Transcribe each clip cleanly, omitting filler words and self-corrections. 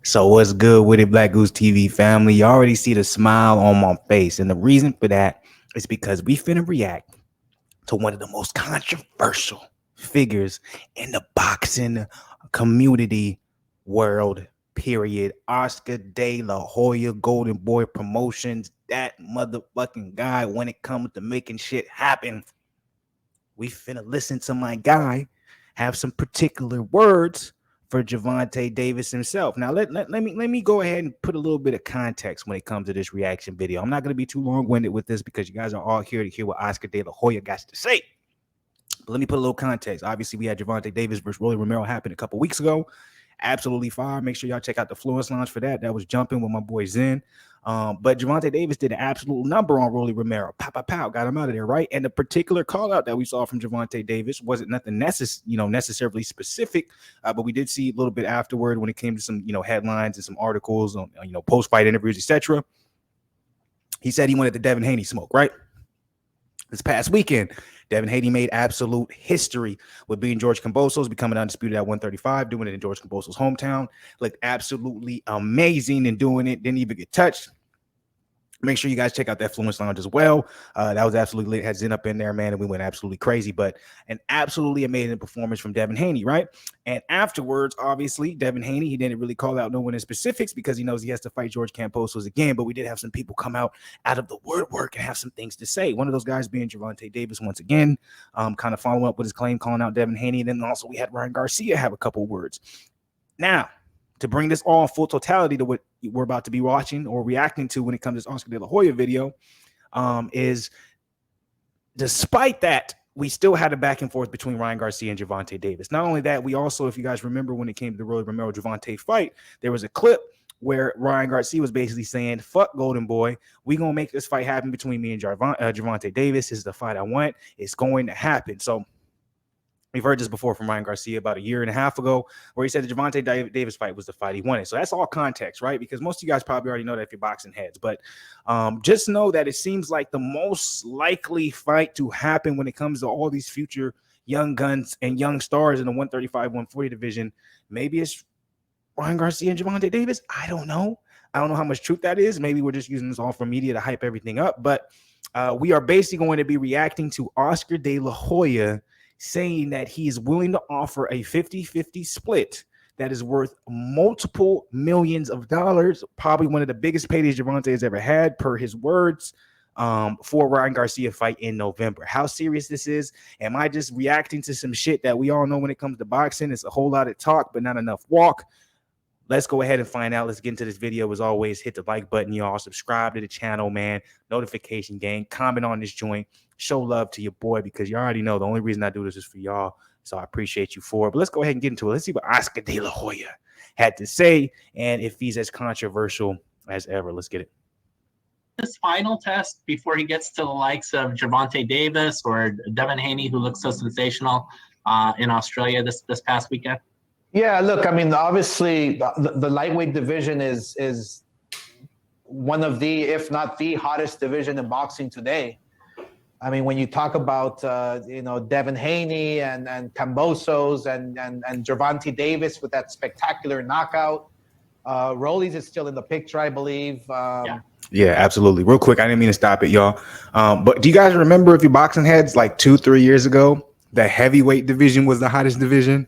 So what's good with it, Black Goose TV family? You already see the smile on my face. And the reason for that is because we finna react to one of the most controversial figures in the boxing community world, period. Oscar De La Hoya, Golden Boy Promotions, that motherfucking guy when it comes to making shit happen. We finna listen to my guy have some particular words for Gervonta Davis himself. Now let me go ahead and put a little bit of context when it comes to this reaction video. I'm not going to be too long-winded with this because you guys are all here to hear what Oscar De La Hoya got to say. But let me put a little context. Obviously, we had Gervonta Davis versus Rolly Romero happen a couple weeks ago. Absolutely fire. Make sure y'all check out the Fluence Lounge for that. That was jumping with my boy Zen. But Gervonta Davis did an absolute number on Rolly Romero. Pow, pow, pow, got him out of there, right? And the particular call out that we saw from Gervonta Davis wasn't nothing necessarily specific, but we did see a little bit afterward when it came to some headlines and some articles on post fight interviews, etc. He said he wanted the Devin Haney smoke, right? This past weekend, Devin Haney made absolute history with being George Kambosos, becoming undisputed at 135, doing it in George Kambosos' hometown. Looked absolutely amazing in doing it. Didn't even get touched. Make sure you guys check out that Fluence Lounge as well. That was absolutely lit. Had Zen up in there, man, and we went absolutely crazy. But an absolutely amazing performance from Devin Haney, right? And afterwards, obviously, Devin Haney, he didn't really call out no one in specifics because he knows he has to fight George Kambosos again. But we did have some people come out of the woodwork and have some things to say. One of those guys being Gervonta Davis once again, kind of following up with his claim, calling out Devin Haney. And then also we had Ryan Garcia have a couple words. Now, to bring this all in full totality to what we're about to be watching or reacting to when it comes to this Oscar De La Hoya video, is despite that, we still had a back and forth between Ryan Garcia and Gervonta Davis. Not only that, we also, if you guys remember when it came to the Rolly Romero Gervonta fight, there was a clip where Ryan Garcia was basically saying, fuck Golden Boy, we going to make this fight happen between me and Gervonta Davis. This is the fight I want. It's going to happen. So we've heard this before from Ryan Garcia about a year and a half ago, where he said the Gervonta Davis fight was the fight he wanted. So that's all context, right? Because most of you guys probably already know that if you're boxing heads. But just know that it seems like the most likely fight to happen when it comes to all these future young guns and young stars in the 135, 140 division, maybe it's Ryan Garcia and Gervonta Davis. I don't know. I don't know how much truth that is. Maybe we're just using this all for media to hype everything up. But we are basically going to be reacting to Oscar De La Hoya saying that he is willing to offer a 50-50 split that is worth multiple millions of dollars, probably one of the biggest paydays Gervonta has ever had, per his words, for Ryan Garcia fight in November. How serious this is? Am I just reacting to some shit that we all know when it comes to boxing? It's a whole lot of talk, but not enough walk. Let's go ahead and find out. Let's get into this video. As always, hit the like button, y'all. Subscribe to the channel, man. Notification gang. Comment on this joint. Show love to your boy because you already know the only reason I do this is for y'all. So I appreciate you for it. But let's go ahead and get into it. Let's see what Oscar De La Hoya had to say and if he's as controversial as ever. Let's get it. His final test before he gets to the likes of Gervonta Davis or Devin Haney, who looks so sensational in Australia this past weekend? Yeah, look, I mean, obviously, the lightweight division is one of the, if not the hottest division in boxing today. I mean, when you talk about, Devin Haney and Kambosos and Gervonta Davis with that spectacular knockout, Rollies is still in the picture, I believe. Yeah, absolutely. Real quick, I didn't mean to stop it, y'all. But do you guys remember, if you're boxing heads, like 2-3 years ago, the heavyweight division was the hottest division?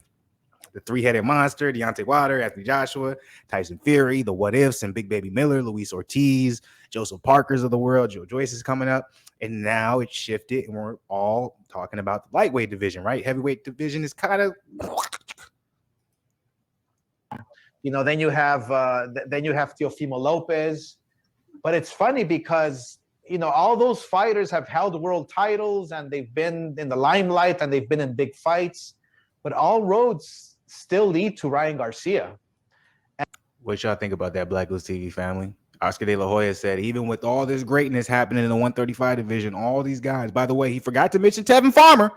The three-headed monster, Deontay Wilder, Anthony Joshua, Tyson Fury, the What Ifs, and Big Baby Miller, Luis Ortiz, Joseph Parker's of the world, Joe Joyce is coming up. And now it's shifted, and we're all talking about the lightweight division, right? Heavyweight division is kind of... Then you have Teofimo Lopez. But it's funny because, all those fighters have held world titles, and they've been in the limelight, and they've been in big fights. But all roads still lead to Ryan Garcia. What y'all think about that, Black Goose TV family? Oscar De La Hoya said, even with all this greatness happening in the 135 division, all these guys, by the way, he forgot to mention Tevin Farmer.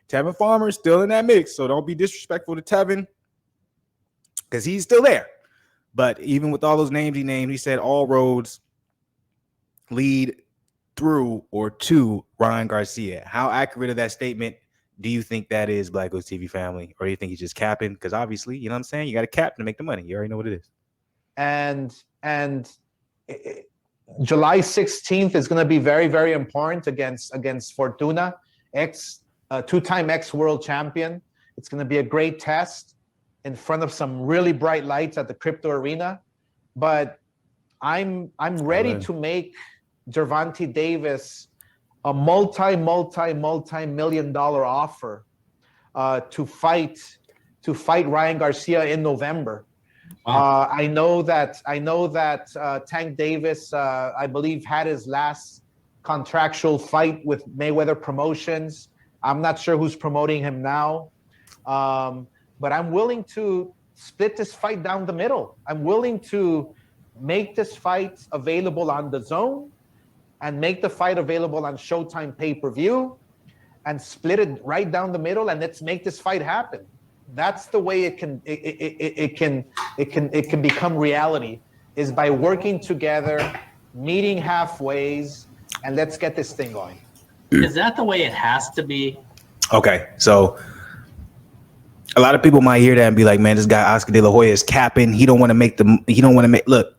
Tevin Farmer is still in that mix, so don't be disrespectful to Tevin because he's still there. But even with all those names he named, he said all roads lead through or to Ryan Garcia. How accurate of that statement do you think that is, Black Goose TV family? Or do you think he's just capping? Because obviously, you know what I'm saying? You got to cap to make the money. You already know what it is. and July 16th is going to be very, very important against Fortuna, two-time ex-world champion. It's going to be a great test in front of some really bright lights at the crypto arena. But I'm ready to make Gervonta Davis a multi-million-dollar offer to fight Ryan Garcia in November. Wow. I know that Tank Davis, I believe, had his last contractual fight with Mayweather Promotions. I'm not sure who's promoting him now, but I'm willing to split this fight down the middle. I'm willing to make this fight available on DAZN and make the fight available on Showtime pay-per-view and split it right down the middle, and let's make this fight happen. That's the way it can become reality, is by working together, meeting halfways, and let's get this thing going. Is that the way it has to be? Okay, so a lot of people might hear that and be like, "Man, this guy Oscar De La Hoya is capping. He don't want to make the. He don't want to make. Look,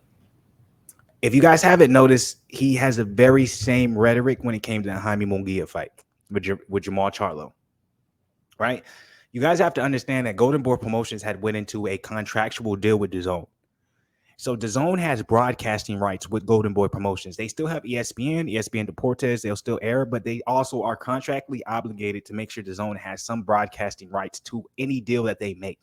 if you guys haven't noticed, he has the very same rhetoric when it came to the Jaime Munguia fight with Jamal Charlo, right? You guys have to understand that Golden Boy Promotions had went into a contractual deal with DAZN. So DAZN has broadcasting rights with Golden Boy Promotions. They still have ESPN Deportes. They'll still air, but they also are contractually obligated to make sure DAZN has some broadcasting rights to any deal that they make.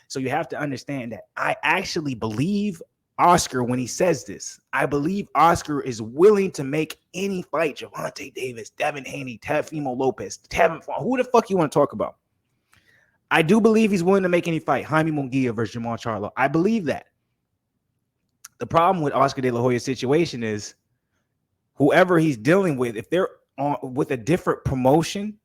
So you have to understand that I actually believe Oscar when he says this. I believe Oscar is willing to make any fight. Gervonta Davis, Devin Haney, Teofimo Lopez, Tevin, who the fuck you want to talk about? I do believe he's willing to make any fight. Jaime Munguia versus Jamal Charlo. I believe that. The problem with Oscar De La Hoya's situation is whoever he's dealing with, if they're on with a different promotion,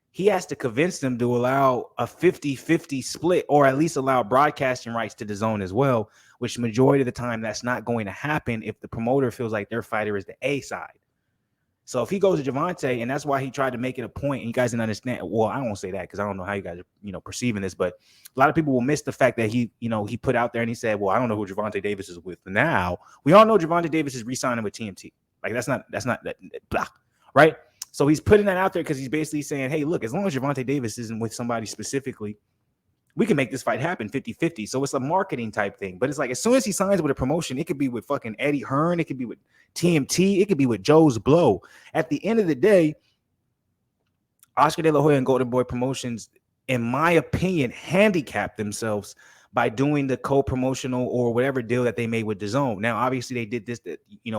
he has to convince them to allow a 50-50 split, or at least allow broadcasting rights to DAZN as well, which majority of the time that's not going to happen if the promoter feels like their fighter is the A side. So if he goes to Gervonta, and that's why he tried to make it a point, and you guys didn't understand. Well, I won't say that because I don't know how you guys are, perceiving this, but a lot of people will miss the fact that he put out there and he said, well, I don't know who Gervonta Davis is with now. We all know Gervonta Davis is re-signing with TMT. Like that's not that blah, right? So he's putting that out there because he's basically saying, hey, look, as long as Gervonta Davis isn't with somebody specifically, we can make this fight happen 50-50. So it's a marketing type thing. But it's like as soon as he signs with a promotion, it could be with fucking Eddie Hearn. It could be with TMT. It could be with Joe's Blow. At the end of the day, Oscar De La Hoya and Golden Boy Promotions, in my opinion, handicapped themselves by doing the co-promotional or whatever deal that they made with DAZN. Now, obviously, they did this,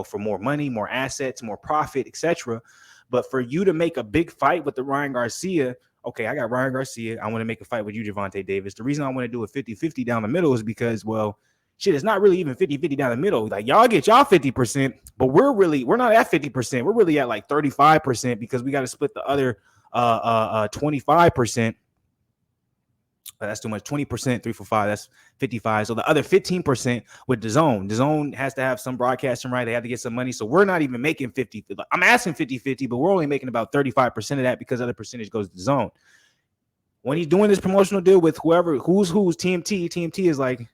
for more money, more assets, more profit, etc. But for you to make a big fight with the Ryan Garcia, okay, I got Ryan Garcia. I want to make a fight with you, Gervonta Davis. The reason I want to do a 50-50 down the middle is because, well, shit, it's not really even 50-50 down the middle. Like, y'all get y'all 50%, but we're not at 50%. We're really at like 35% because we got to split the other 25%. That's too much. 20%, 3 for 5. That's 55. So the other 15% with DAZN. DAZN has to have some broadcasting right. They have to get some money. So we're not even making 50. I'm asking 50-50, but we're only making about 35% of that because other percentage goes to DAZN. When he's doing this promotional deal with who's TMT is like,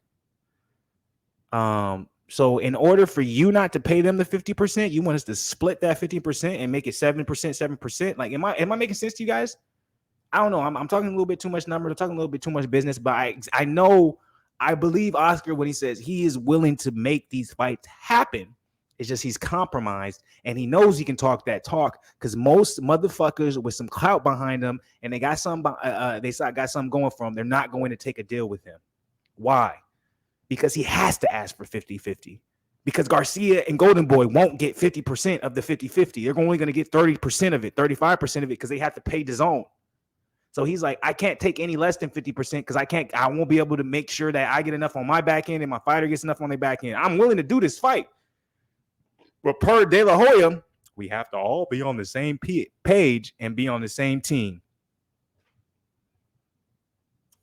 so in order for you not to pay them the 50%, you want us to split that 50% and make it 7%. Like, am I making sense to you guys? I don't know. I'm talking a little bit too much numbers. I'm talking a little bit too much business, but I believe Oscar when he says he is willing to make these fights happen. It's just he's compromised and he knows he can talk that talk because most motherfuckers with some clout behind them and they got some going for them. They're not going to take a deal with him. Why? Because he has to ask for 50-50. Because Garcia and Golden Boy won't get 50% of the 50-50. They're only going to get 30% of it, 35% of it because they have to pay DAZN. So he's like, I can't take any less than 50% because I won't be able to make sure that I get enough on my back end and my fighter gets enough on their back end. I'm willing to do this fight. But per De La Hoya, we have to all be on the same page and be on the same team.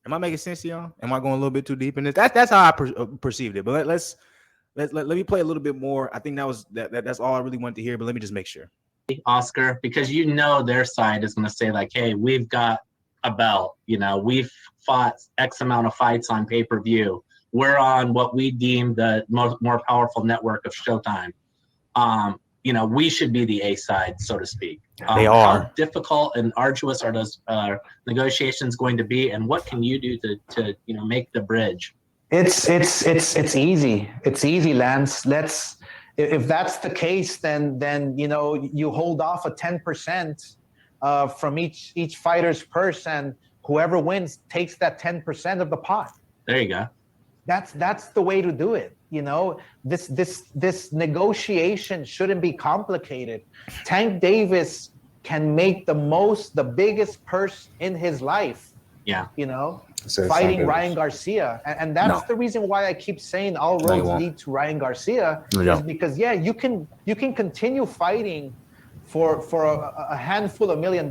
Am I making sense to y'all? Am I going a little bit too deep in this? That's how I perceived it. But let me play a little bit more. I think that's all I really wanted to hear, but let me just make sure. Oscar, because their side is going to say like, hey, we've got a belt, we've fought X amount of fights on pay-per-view. we're on what we deem the more powerful network of Showtime. We should be the A side, so to speak. They are. How difficult and arduous are those negotiations going to be, and what can you do to make the bridge? It's easy. It's easy, Lance. If that's the case, then you hold off a 10% from each fighter's purse, and whoever wins takes that 10% of the pot. There you go. That's the way to do it. This negotiation shouldn't be complicated. Tank Davis can make the biggest purse in his life. Yeah. Fighting Ryan Garcia. And that's the reason why I keep saying all roads lead to Ryan Garcia, is because you can continue fighting for a handful of $1 million.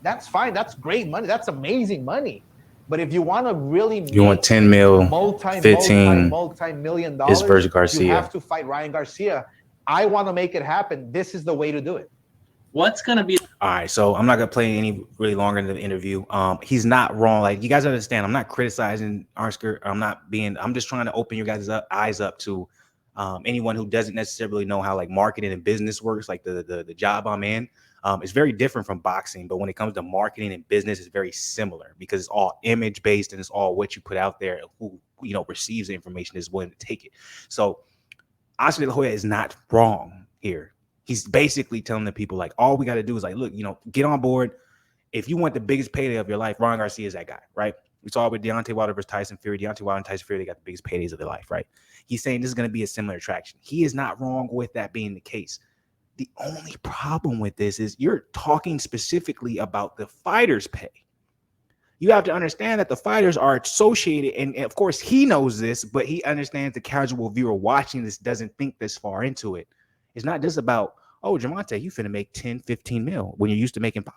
That's fine. That's great money. That's amazing money. But if you want to really you want 10 mil, multi-million dollars, versus Garcia. You have to fight Ryan Garcia. I want to make it happen. This is the way to do it. What's going to be? All right, so I'm not going to play any really longer in the interview. He's not wrong. Like, you guys understand, I'm not criticizing Oscar. I'm just trying to open your guys' eyes up to anyone who doesn't necessarily know how like marketing and business works, like the job I'm in. It's very different from boxing, but when it comes to marketing and business, it's very similar because it's all image based and it's all what you put out there. Who receives the information is willing to take it. So Oscar De La Hoya is not wrong here. He's basically telling the people like, all we got to do is like, look, get on board. If you want the biggest payday of your life, Ryan Garcia is that guy, right? We saw it with Deontay Wilder versus Tyson Fury. Deontay Wilder and Tyson Fury, they got the biggest paydays of their life, right? He's saying this is going to be a similar attraction. He is not wrong with that being the case. The only problem with this is you're talking specifically about the fighters' pay. You have to understand that the fighters are associated, and of course he knows this, but he understands the casual viewer watching this doesn't think this far into it. It's not just about, oh, Gervonta, you finna make 10, 15 mil when you're used to making 5.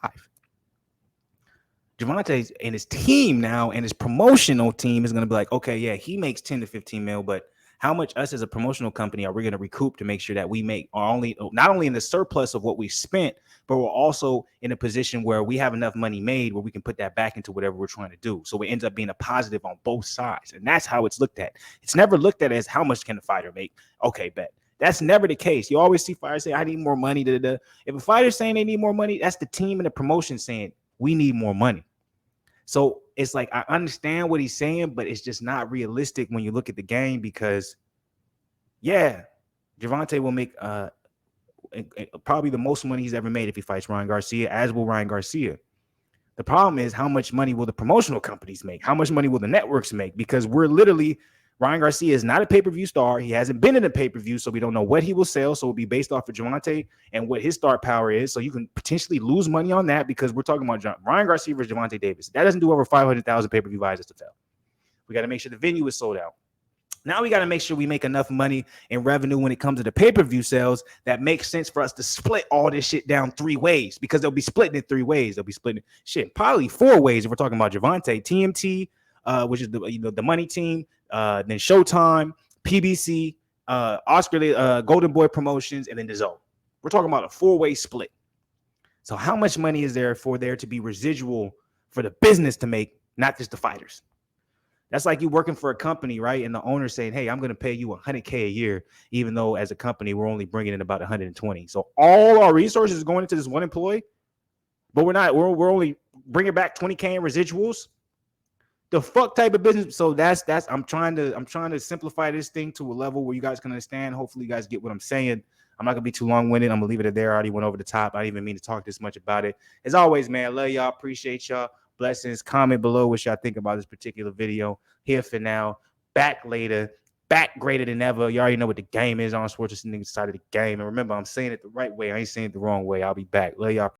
Gervonta and his team now and his promotional team is going to be like, okay, yeah, he makes 10 to 15 mil, but how much us as a promotional company are we going to recoup to make sure that we make not only in the surplus of what we spent, but we're also in a position where we have enough money made where we can put that back into whatever we're trying to do. So it ends up being a positive on both sides. And that's how it's looked at. It's never looked at as how much can the fighter make? Okay, bet. That's never the case. You always see fighters say, I need more money. If a fighter's saying they need more money, that's the team and the promotion saying we need more money. So it's like, I understand what he's saying, but it's just not realistic when you look at the game because, yeah, Gervonta will make probably the most money he's ever made if he fights Ryan Garcia, as will Ryan Garcia. The problem is how much money will the promotional companies make? How much money will the networks make? Because Ryan Garcia is not a pay-per-view star. He hasn't been in a pay-per-view, so we don't know what he will sell. So it'll be based off of Gervonta and what his star power is. So you can potentially lose money on that because we're talking about Ryan Garcia versus Gervonta Davis. That doesn't do over 500,000 pay-per-view buys to fail. We got to make sure the venue is sold out. Now we got to make sure we make enough money and revenue when it comes to the pay-per-view sales that makes sense for us to split all this shit down 3 ways because they'll be splitting it 3 ways. They'll be splitting shit probably 4 ways if we're talking about Gervonta, TMT, which is the money team, then Showtime, PBC, Oscar, Golden Boy Promotions, and then DAZN. We're talking about a 4-way split. So how much money is there for there to be residual for the business to make, not just the fighters? That's like you working for a company, right? And the owner saying, hey, I'm going to pay you $100K a year, even though as a company, we're only bringing in about 120. So all our resources is going into this one employee, but we're only bringing back 20K in residuals. The fuck type of business. So that's I'm trying to simplify this thing to a level where you guys can understand. Hopefully you guys get what I'm saying. I'm not gonna be too long-winded. I'm gonna leave it at there. I already went over the top. I didn't even mean to talk this much about it. As always, man, I love y'all. Appreciate y'all. Blessings. Comment below what y'all think about this particular video. Here for now. Back later. Back greater than ever. You already know what the game is on Sports Niggas side of the game. And remember, I'm saying it the right way. I ain't saying it the wrong way. I'll be back. Love y'all.